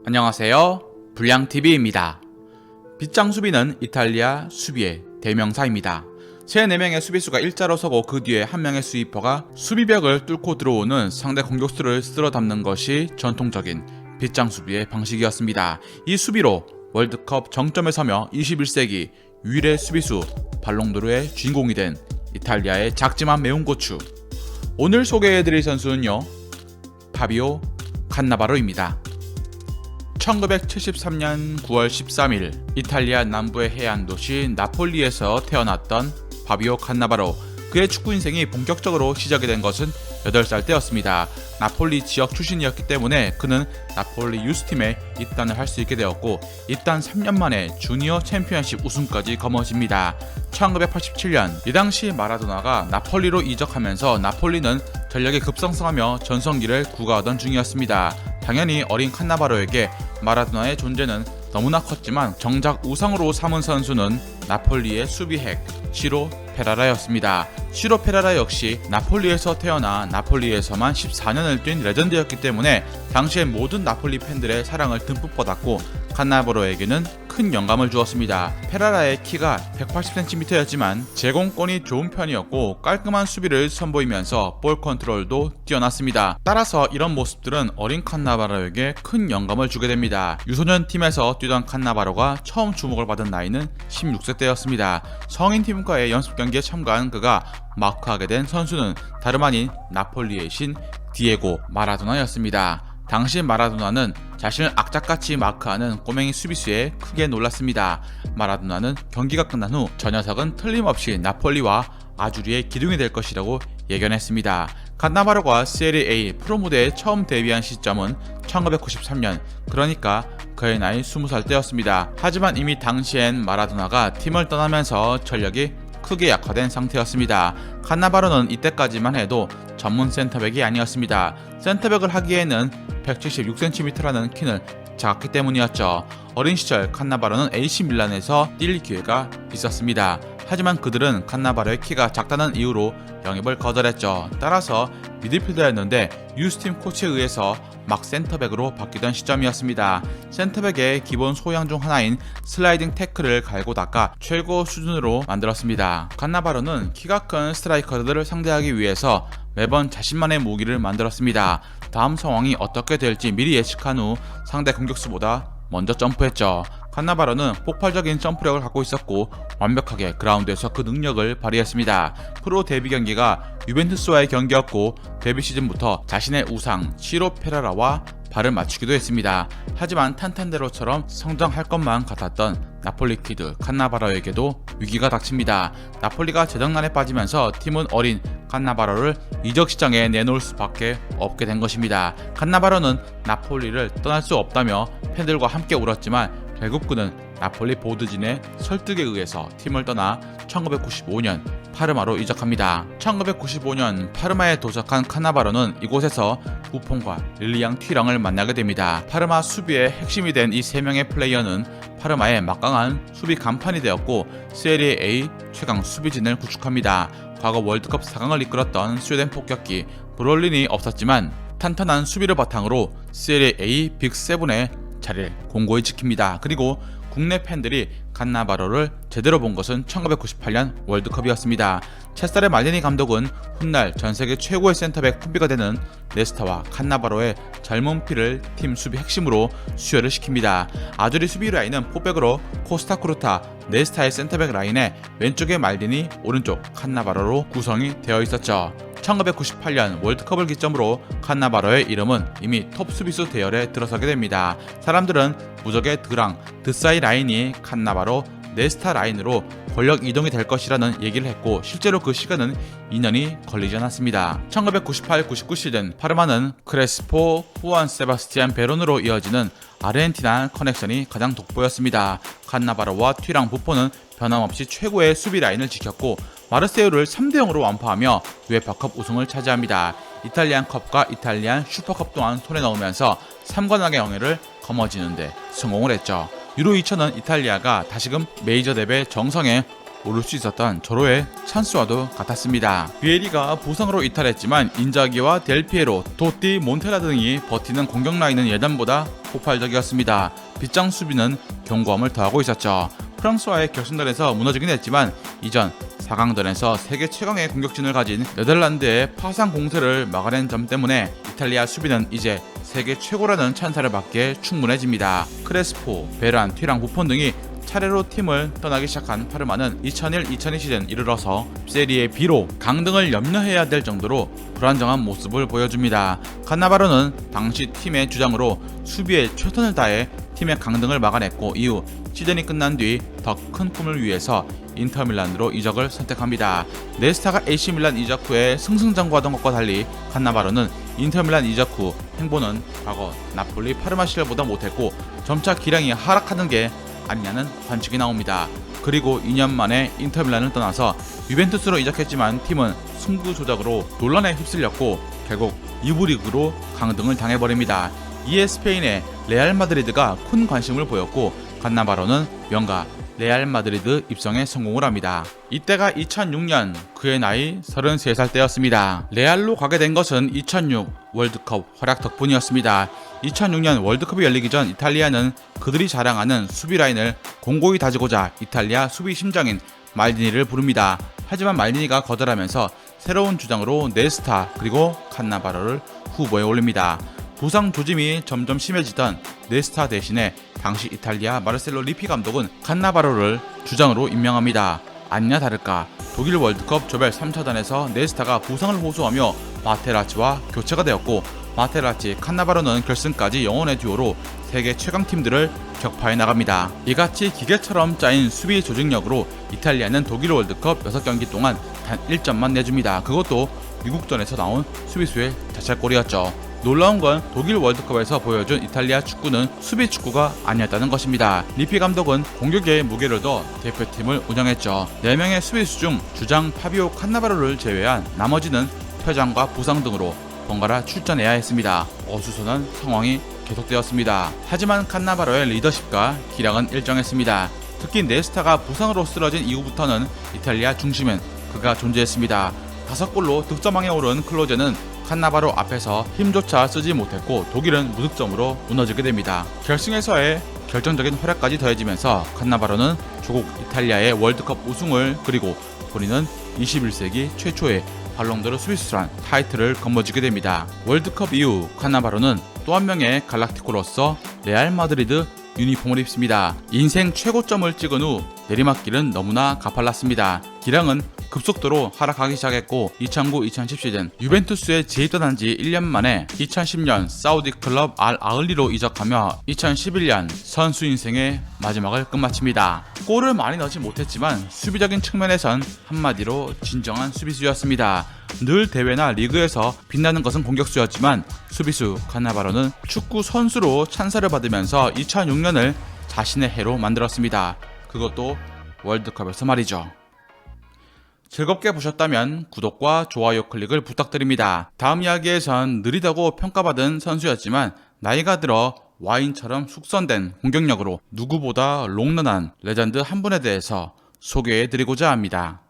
안녕하세요. 불량TV입니다. 빗장 수비는 이탈리아 수비의 대명사입니다. 제 4명의 수비수가 일자로 서고 그 뒤에 한 명의 스위퍼가 수비벽을 뚫고 들어오는 상대 공격수를 쓸어 담는 것이 전통적인 빗장 수비의 방식이었습니다. 이 수비로 월드컵 정점에 서며 21세기 유일의 수비수 발롱도르의 주인공이 된 이탈리아의 작지만 매운 고추. 오늘 소개해드릴 선수는요, 파비오 칸나바로입니다. 1973년 9월 13일 이탈리아 남부의 해안 도시 나폴리에서 태어났던 파비오 칸나바로. 그의 축구 인생이 본격적으로 시작이 된 것은 8살 때였습니다. 나폴리 지역 출신이었기 때문에 그는 나폴리 유스팀에 입단을 할 수 있게 되었고, 입단 3년 만에 주니어 챔피언십 우승까지 거머쥡니다. 1987년 이 당시 마라도나가 나폴리로 이적하면서 나폴리는 전력이 급상승하며 전성기를 구가하던 중이었습니다. 당연히 어린 칸나바로에게 마라도나의 존재는 너무나 컸지만 정작 우상으로 삼은 선수는 나폴리의 수비핵 시로 페라라였습니다. 시로 페라라 역시 나폴리에서 태어나 나폴리에서만 14년을 뛴 레전드였기 때문에 당시의 모든 나폴리 팬들의 사랑을 듬뿍 받았고, 칸나바로에게는 큰 영감을 주었습니다. 페라라의 키가 180cm였지만 제공권이 좋은 편이었고 깔끔한 수비를 선보이면서 볼 컨트롤도 뛰어났습니다. 따라서 이런 모습들은 어린 칸나바로에게 큰 영감을 주게 됩니다. 유소년 팀에서 뛰던 칸나바로가 처음 주목을 받은 나이는 16세 때였습니다. 성인 팀과의 연습 경기에 참가한 그가 마크하게 된 선수는 다름 아닌 나폴리의 신 디에고 마라도나였습니다. 당시 마라도나는 자신을 악착같이 마크하는 꼬맹이 수비수에 크게 놀랐습니다. 마라도나는 경기가 끝난 후 저 녀석은 틀림없이 나폴리와 아주리의 기둥이 될 것이라고 예견했습니다. 칸나바로가 세리A 프로 무대에 처음 데뷔한 시점은 1993년, 그러니까 그의 나이 20살 때였습니다. 하지만 이미 당시엔 마라도나가 팀을 떠나면서 전력이 크게 약화된 상태였습니다. 칸나바로는 이때까지만 해도 전문 센터백이 아니었습니다. 센터백을 하기에는 176cm라는 키는 작았기 때문이었죠. 어린 시절 칸나바로는 AC 밀란에서 뛸 기회가 있었습니다. 하지만 그들은 칸나바로의 키가 작다는 이유로 영입을 거절했죠. 따라서 미드필더였는데 유스팀 코치에 의해서 막 센터백으로 바뀌던 시점이었습니다. 센터백의 기본 소양 중 하나인 슬라이딩 태클을 갈고 닦아 최고 수준으로 만들었습니다. 칸나바로는 키가 큰 스트라이커들을 상대하기 위해서 매번 자신만의 무기를 만들었습니다. 다음 상황이 어떻게 될지 미리 예측한 후 상대 공격수보다 먼저 점프했죠. 칸나바로는 폭발적인 점프력을 갖고 있었고 완벽하게 그라운드에서 그 능력을 발휘했습니다. 프로 데뷔 경기가 유벤투스와의 경기였고 데뷔 시즌부터 자신의 우상 시로 페라라와 발을 맞추기도 했습니다. 하지만 탄탄대로처럼 성장할 것만 같았던 나폴리 키드 칸나바로에게도 위기가 닥칩니다. 나폴리가 재정난에 빠지면서 팀은 어린 칸나바로를 이적 시장에 내놓을 수밖에 없게 된 것입니다. 칸나바로는 나폴리를 떠날 수 없다며 팬들과 함께 울었지만 결국 그는 나폴리 보드진의 설득에 의해서 팀을 떠나 1995년 파르마로 이적합니다. 1995년 파르마에 도착한 칸나바로는 이곳에서 부폰과 릴리앙 튀랑을 만나게 됩니다. 파르마 수비의 핵심이 된 이 3명의 플레이어는 파르마의 막강한 수비 간판이 되었고 세리에 A 최강 수비진을 구축합니다. 과거 월드컵 4강을 이끌었던 스웨덴 폭격기 브롤린이 없었지만 탄탄한 수비를 바탕으로 세리에 A 빅7의 자리를 공고히 지킵니다. 그리고 국내 팬들이 칸나바로를 제대로 본 것은 1998년 월드컵이었습니다. 체사레 말리니 감독은 훗날 전세계 최고의 센터백 콤비가 되는 네스타와 칸나바로의 젊은 피를 팀 수비 핵심으로 수혈을 시킵니다. 아주리 수비 라인은 포백으로 코스타 쿠르타, 네스타의 센터백 라인에 왼쪽에 말디니, 오른쪽 칸나바로로 구성이 되어 있었죠. 1998년 월드컵을 기점으로 칸나바로의 이름은 이미 톱 수비수 대열에 들어서게 됩니다. 사람들은 무적의 드랑, 드사이 라인이 칸나바로, 네스타 라인으로 권력 이동이 될 것이라는 얘기를 했고 실제로 그 시간은 2년이 걸리지 않았습니다. 1998-99 시즌 파르마는 크레스포, 후안 세바스티안 베론으로 이어지는 아르헨티나 커넥션이 가장 돋보였습니다. 칸나바로와 튀랑 부폰은 변함없이 최고의 수비 라인을 지켰고 마르세유를 3대0으로 완파하며 유에파컵 우승을 차지합니다. 이탈리안 컵과 이탈리안 슈퍼컵 또한 손에 넣으면서 3관왕의 영예를 거머쥐는데 성공을 했죠. 유로 2000은 이탈리아가 다시금 메이저 대회 정성에 오를 수 있었던 절호의 찬스와도 같았습니다. 비에리가 부상으로 이탈했지만 인자기와 델피에로, 토티, 몬테라 등이 버티는 공격 라인은 예전보다 폭발적이었습니다. 빗장 수비는 견고함을 더하고 있었죠. 프랑스와의 결승전에서 무너지긴 했지만 이전 4강전에서 세계 최강의 공격진을 가진 네덜란드의 파상 공세를 막아낸 점 때문에 이탈리아 수비는 이제 세계 최고라는 찬사를 받기에 충분해집니다. 크레스포, 베란, 튀랑, 부폰 등이 차례로 팀을 떠나기 시작한 파르마는 2001-2002 시즌 이르러서 세리에 B로 강등을 염려해야 될 정도로 불안정한 모습을 보여줍니다. 칸나바로는 당시 팀의 주장으로 수비에 최선을 다해 팀의 강등을 막아냈고 이후 시즌이 끝난 뒤 더 큰 꿈을 위해서 인터밀란으로 이적을 선택합니다. 네스타가 AC밀란 이적 후에 승승장구하던 것과 달리 칸나바로는 인터밀란 이적 후 행보는 과거 나폴리 파르마 시절보다 못했고 점차 기량이 하락하는 게 아니냐는 관측이 나옵니다. 그리고 2년 만에 인터밀란을 떠나서 유벤투스로 이적했지만 팀은 승부 조작으로 논란에 휩쓸렸고 결국 2부 리그로 강등을 당해버립니다. 이에 스페인의 레알 마드리드가 큰 관심을 보였고 칸나바로는 명가 레알 마드리드 입성에 성공을 합니다. 이때가 2006년 그의 나이 33살 때였습니다. 레알로 가게 된 것은 2006 월드컵 활약 덕분이었습니다. 2006년 월드컵이 열리기 전 이탈리아는 그들이 자랑하는 수비 라인을 공고히 다지고자 이탈리아 수비 심장인 말디니를 부릅니다. 하지만 말디니가 거절하면서 새로운 주장으로 네스타 그리고 칸나바로를 후보에 올립니다. 부상 조짐이 점점 심해지던 네스타 대신에 당시 이탈리아 마르셀로 리피 감독은 칸나바로를 주장으로 임명합니다. 아니나 다를까 독일 월드컵 조별 3차전에서 네스타가 부상을 호소하며 마테라치와 교체가 되었고 마테라치, 칸나바로는 결승까지 영혼의 듀오로 세계 최강팀들을 격파해 나갑니다. 이같이 기계처럼 짜인 수비 조직력으로 이탈리아는 독일 월드컵 6경기 동안 단 1점만 내줍니다. 그것도 미국전에서 나온 수비수의 자책골이었죠. 놀라운 건 독일 월드컵에서 보여준 이탈리아 축구는 수비 축구가 아니었다는 것입니다. 리피 감독은 공격에 무게를 둬 대표팀을 운영했죠. 4명의 수비수 중 주장 파비오 칸나바로를 제외한 나머지는 퇴장과 부상 등으로 번갈아 출전해야 했습니다. 어수선한 상황이 계속되었습니다. 하지만 칸나바로의 리더십과 기량은 일정했습니다. 특히 네스타가 부상으로 쓰러진 이후부터는 이탈리아 중심엔 그가 존재했습니다. 5골로 득점왕에 오른 클로제는 칸나바로 앞에서 힘조차 쓰지 못했고 독일은 무득점으로 무너지게 됩니다. 결승에서의 결정적인 활약까지 더해지면서 칸나바로는 조국 이탈리아의 월드컵 우승을 그리고 본인은 21세기 최초의 발롱도르 수비수란 타이틀을 거머쥐게 됩니다. 월드컵 이후 칸나바로는 또 한 명의 갈락티코로서 레알 마드리드 유니폼을 입습니다. 인생 최고점을 찍은 후 내리막길은 너무나 가팔랐습니다. 기량은 급속도로 하락하기 시작했고 2009-2010 시즌 유벤투스에 재입단한 지 1년 만에 2010년 사우디 클럽 알 아흘리로 이적하며 2011년 선수 인생의 마지막을 끝마칩니다. 골을 많이 넣지 못했지만 수비적인 측면에선 한마디로 진정한 수비수였습니다. 늘 대회나 리그에서 빛나는 것은 공격수였지만 수비수 칸나바로는 축구 선수로 찬사를 받으면서 2006년을 자신의 해로 만들었습니다. 그것도 월드컵에서 말이죠. 즐겁게 보셨다면 구독과 좋아요 클릭을 부탁드립니다. 다음 이야기에선 느리다고 평가받은 선수였지만 나이가 들어 와인처럼 숙성된 공격력으로 누구보다 롱런한 레전드 한 분에 대해서 소개해드리고자 합니다.